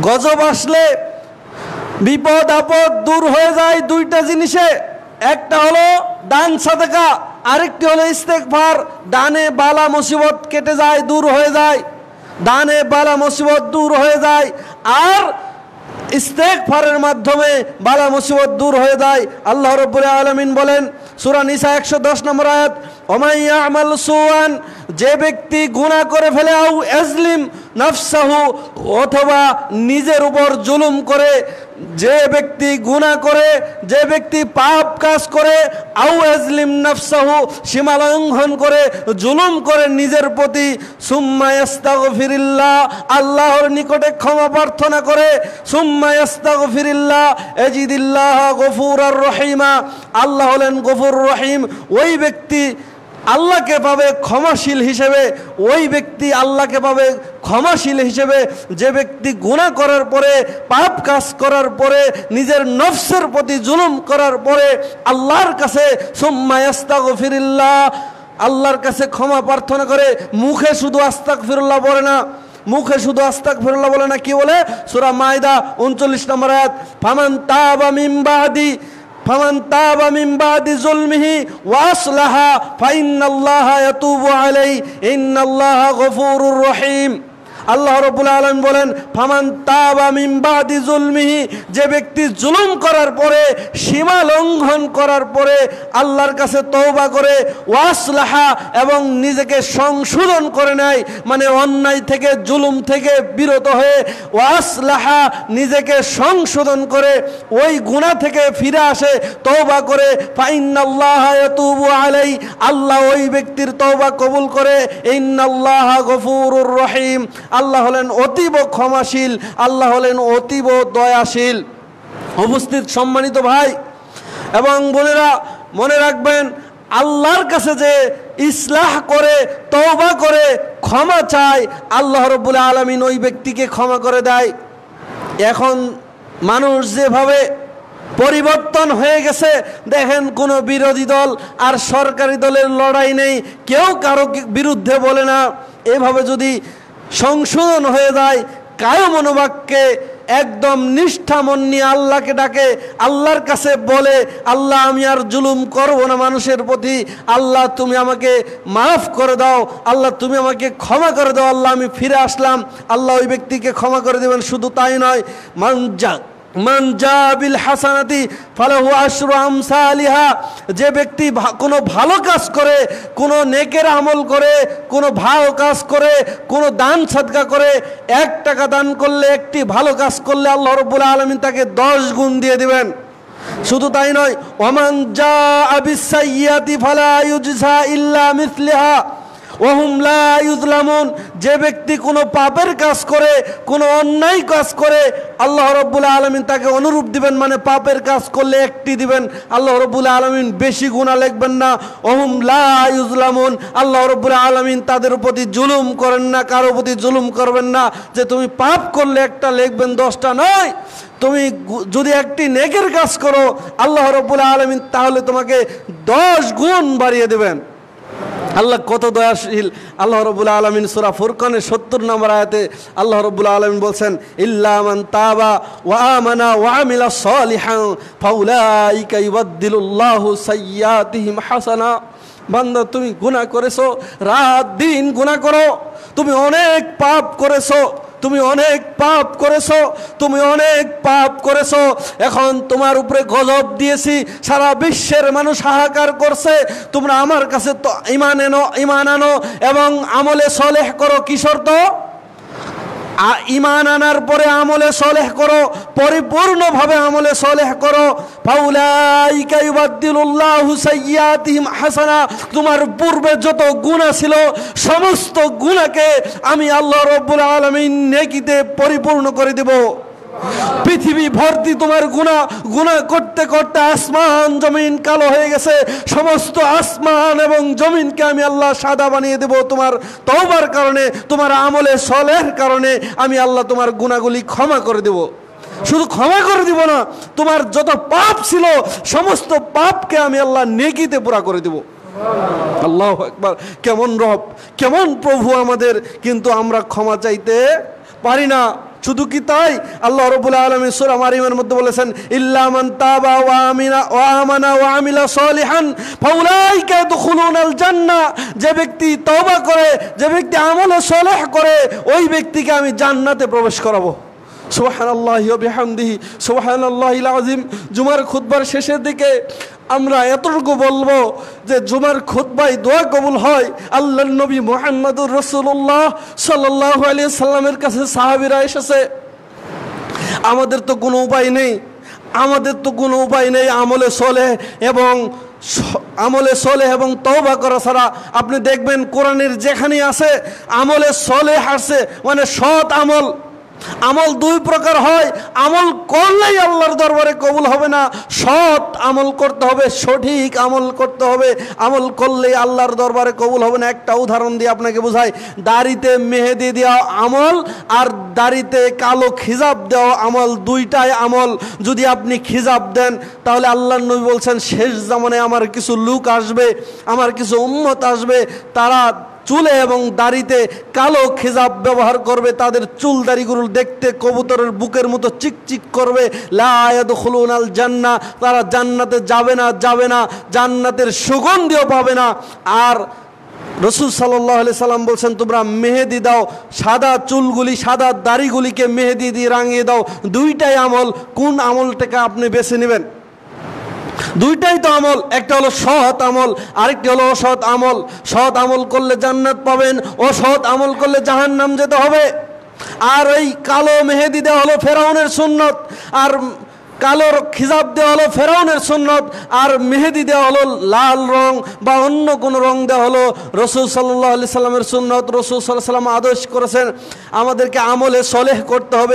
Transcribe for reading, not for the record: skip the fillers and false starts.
গজব আসলে বিপদ আপদ দূর হয়ে যায় দুইটা জিনিসে, একটা হলো দান সাদাকা, আরেকটি হলো ইস্তেগফার। দানে বালা মুসিবত কেটে যায়, দূর হয়ে যায়, দানে বালা মুসিবত দূর হয়ে যায়। আর ইস্তেগফারের মাধ্যমে বালা মুসিবত দূর হয়ে যায়। আল্লাহ রাব্বুল আলামিন বলেন সূরা নিসা 110 নম্বর আয়াত, ওমাই ইয়ামাল সুআন, যে ব্যক্তি গুনাহ করে ফেলে, আও আজলিম নাফসাহু, অথবা নিজের উপর জুলুম করে, যে ব্যক্তি গুনাহ করে, যে ব্যক্তি পাপ কাজ করে, আও আজলিম নাফসাহু, সীমা লঙ্ঘন করে, জুলুম করে নিজের প্রতি, সুম্মা ইস্তাগফিরিল্লাহ, আল্লাহর নিকটে ক্ষমা প্রার্থনা করে, সুম্মা ইস্তাগফিরিল্লাহ ইয়াজিদিল্লাহ গফুরার রহিমা, আল্লাহ হলেন গফুর রহিম। ওই ব্যক্তি আল্লাহকে পাবে ক্ষমাশীল হিসেবে, ওই ব্যক্তি আল্লাহকে পাবে ক্ষমাশীল হিসেবে যে ব্যক্তি গুনাহ করার পরে, পাপ কাজ করার পরে, নিজের নফসের প্রতি জুলুম করার পরে আল্লাহর কাছে সুম্মা ইস্তাগফিরিল্লাহ, আল্লাহর কাছে ক্ষমা প্রার্থনা করে। মুখে শুধু আস্তাগফিরুল্লাহ বলে না, মুখে শুধু আস্তাগফিরুল্লাহ বলে না, কি বলে? সূরা মাইদা 39 নম্বর আয়াত, ফামান তাবা মিন বাদি যুলমিহি ওয়া আসলাহা ফাইন্নাল্লাহা ইয়াতুবু আলাইহি ইন্নাল্লাহা গফুরুর রহিম। আল্লাহ রাব্বুল আলামিন বলেন ফামান তাবা মিন বাদি যুলমিহি, যে ব্যক্তি জুলুম করার পরে, সীমা লঙ্ঘন করার পরে আল্লাহর কাছে তওবা করে, ওয়াসলাহা, এবং নিজেকে সংশোধন করে নেয়, মানে অন্যায় থেকে জুলুম থেকে বিরত হয়ে ওয়াসলাহা, নিজেকে সংশোধন করে ওই গুনাহ থেকে ফিরে আসে, তওবা করে, ফাইন্নাল্লাহা ইয়াতুবু আলাইহি, আল্লাহ ওই ব্যক্তির তওবা কবুল করে, ইন্নাল্লাহা গফুরুর রহিম, আল্লাহ হলেন অতীব ক্ষমাশীল, আল্লাহ হলেন অতীব দয়াশীল। উপস্থিত সম্মানিত ভাই এবং বোনেরা, মনে রাখবেন আল্লাহর কাছে যে ইসলাহ করে, তওবা করে, ক্ষমা চায়, আল্লাহ রাব্বুল আলামিন ওই ব্যক্তিকে ক্ষমা করে দেয়। এখন মানুষ যেভাবে পরিবর্তন হয়ে গেছে, দেখেন কোনো বিরোধী দল আর সরকারি দলের লড়াই নেই, কেউ কারো বিরুদ্ধে বলে না। এভাবে যদি সংশোধন হয়ে যায়, কায়ো মনোবাক্যে একদম নিষ্ঠা মন নিয়ে আল্লাহকে ডাকে, আল্লাহর কাছে বলে, আল্লাহ আমি আর জুলুম করব না মানুষের প্রতি, আল্লাহ তুমি আমাকে মাফ করে দাও, আল্লাহ তুমি আমাকে ক্ষমা করে দাও, আল্লাহ আমি ফিরে আসলাম, আল্লাহ ওই ব্যক্তিকে ক্ষমা করে দেবেন। শুধু তাই নয়, মান জা বিল হাসানাতি ফালাহু আশরু আমসালিহা, যে ব্যক্তি কোনো ভালো কাজ করে, কোনো নেকের আমল করে, কোনো ভালো কাজ করে, কোনো দান সাদকা করে, 1 টাকা দান করলে, একটি ভালো কাজ করলে আল্লাহ রাব্বুল আলামিন তাকে 10 গুণ দিয়ে দিবেন। শুধু তাই নয়, ওমান জা বিস সাইয়্যাতি ফালা ইউজজা ইল্লা মিসলিহা ওহুম লা ইউযলামুন, যে ব্যক্তি কোনো পাপের কাজ করে, কোনো অন্যায় কাজ করে, আল্লাহ রাব্বুল আলামিন তাকে অনুরূপ দিবেন, মানে পাপের কাজ করলে 1টি দিবেন, আল্লাহ রাব্বুল আলামিন বেশি গুনাহ লিখবেন না। ওহুম লা ইউযলামুন, আল্লাহ রাব্বুল আলামিন তাদের প্রতি জুলুম করেন না, কারো প্রতি জুলুম করবেন না, যে তুমি পাপ করলে 1টা লিখবেন 10টা নয়। তুমি যদি একটি নেকের কাজ করো, আল্লাহ রাব্বুল আলামিন তাহলে তোমাকে 10 গুণ বাড়িয়ে দেবেন। আল্লাহ কত দয়াশীল। আল্লাহ রাব্বুল আলামিন সূরা ফুরকানের 70 নম্বর আয়াতে আল্লাহ রাব্বুল আলামিন বলছেন, ইল্লা মান তাবা ওয়া আমানা ওয়া আমিলা সলিহান ফাউলাইকা ইউবাদদিলুল্লাহু সাইয়্যাতিহিম হাসানা। বান্দা, তুমি গুনাহ করেছো, রাত দিন গুনাহ করো, তুমি অনেক পাপ করেছো, তুমি অনেক পাপ করেছো, তুমি অনেক পাপ করেছো, এখন তোমার উপরে গজব দিয়েছি, সারা বিশ্বের মানুষ হাহাকার করছে, তোমরা আমার কাছে তো ঈমান আনো এবং আমলে সলেহ করো। কি শর্ত? ঈমান আনার পরে আমলে সলেহ করো, পরিপূর্ণভাবে আমলে সলেহ করো। ফাউলাইকা ইউবাদদিলুল্লাহু সাইয়্যাতিহিম হাসানা, তোমার পূর্বে যত গুনাহ ছিল সমস্ত গুনাহকে আমি আল্লাহ রাব্বুল আলামিন নেকিতে পরিপূর্ণ করে দেব। পৃথিবী ভর্তি তোমার গুনাহ করতে করতে আসমান জমিন কালো হয়ে গেছে, সমস্ত আসমান এবং জমিনকে আমি আল্লাহ সাদা বানিয়ে দেব তোমার তওবার কারণে, তোমার আমলে সলেহের কারণে আমি আল্লাহ তোমার গুনাহগুলি ক্ষমা করে দেব। শুধু ক্ষমা করে দিব না, তোমার যত পাপ ছিল সমস্ত পাপকে আমি আল্লাহ নেকিতে পুরা করে দেব। আল্লাহু আকবার। কেমন রব, কেমন প্রভু আমাদের, কিন্তু আমরা ক্ষমা চাইতে পারি না। শুধু কি তাই, আল্লাহ রাব্বুল আলামিন সূরা মারিয়ামের মধ্যে বলেছেন ইল্লা মান তাবা ওয়া আমানা ওয়া আমিলা সলিহান ফাউলাইকা ইয়াদখুলুনাল জান্নাহ। যে ব্যক্তি তওবা করে, যে ব্যক্তি আমলে সলেহ করে, ওই ব্যক্তিকে আমি জান্নাতে প্রবেশ করাবো। সুবহানাল্লাহি ওয়া বিহামদিহি সুবহানাল্লাহিল আযীম। জুমার খুতবার শেষের দিকে আমরা এতটুকু বলবো যে জুমার খুতবায় দোয়া কবুল হয়। আল্লাহর নবী মুহাম্মদুর রাসূলুল্লাহ সাল্লাল্লাহু আলাইহি সাল্লামের কাছে সাহাবীরা এসেছে, আমাদের তো কোনো উপায় নেই, আমাদের তো কোনো উপায় নেই আমলে সলেহ এবং তওবা করা ছাড়া। আপনি দেখবেন কোরআনের যেখানে আছে আমলে সলেহ আছে, মানে সৎ আমল। আমল দুই প্রকার হয়, আমল করলেই আল্লাহর দরবারে কবুল হবে না, সৎ আমল করতে হবে, সঠিক আমল করতে হবে। আমল করলেই আল্লাহর দরবারে কবুল হবে না। একটা উদাহরণ দিয়ে আপনাকে বোঝাই, দাড়িতে মেহেদি দেওয়া আমল আর দাড়িতে কালো খিজাব দেওয়া আমল, দুইটাই আমল। যদি আপনি খিজাব দেন তাহলে আল্লাহর নবী বলছেন শেষ জামানে আমার কিছু লোক আসবে, আমার কিছু উম্মত আসবে, তারা চুলে এবং দাড়িতে কালো খিজাব ব্যবহার করবে, তাদের চুল দাড়িগুলো দেখতে কবুতরের বুকের মতো চিকচিক করবে। লা ইয়াদখুলুনাল জান্নাহ, তারা জান্নাতে যাবে না, জান্নাতের সুগন্ধিও পাবে না। আর রাসূল সাল্লাল্লাহু আলাইহি সাল্লাম বলছেন তোমরা মেহেদি দাও, সাদা চুলগুলি সাদা দাড়িগুলিকে মেহেদি দিয়ে রাঙিয়ে দাও। দুইটাই আমল, কোন আমলটাকে আপনি বেছে নেবেন? দুইটাই তো আমল, একটা হলো সৎ আমল, আরেকটি হলো অসৎ আমল। সৎ আমল করলে জান্নাত পাবেন, অসৎ আমল করলে জাহান্নাম যেতে হবে। আর ওই কালো মেহেদি দেওয়া হলো ফেরাউনের সুন্নত, আর কালো খিজাব দেওয়া হলো ফেরাউনের সুন্নত, আর মেহেদি দেওয়া হলো লাল রং বা অন্য কোনো রং দেওয়া হলো রাসূল সাল্লাল্লাহু আলাইহি সাল্লামের সুন্নত। রাসূল সাল্লাল্লাহু আলাইহি সাল্লাম আদেশ করেছেন আমাদেরকে আমলে সলেহ করতে হবে।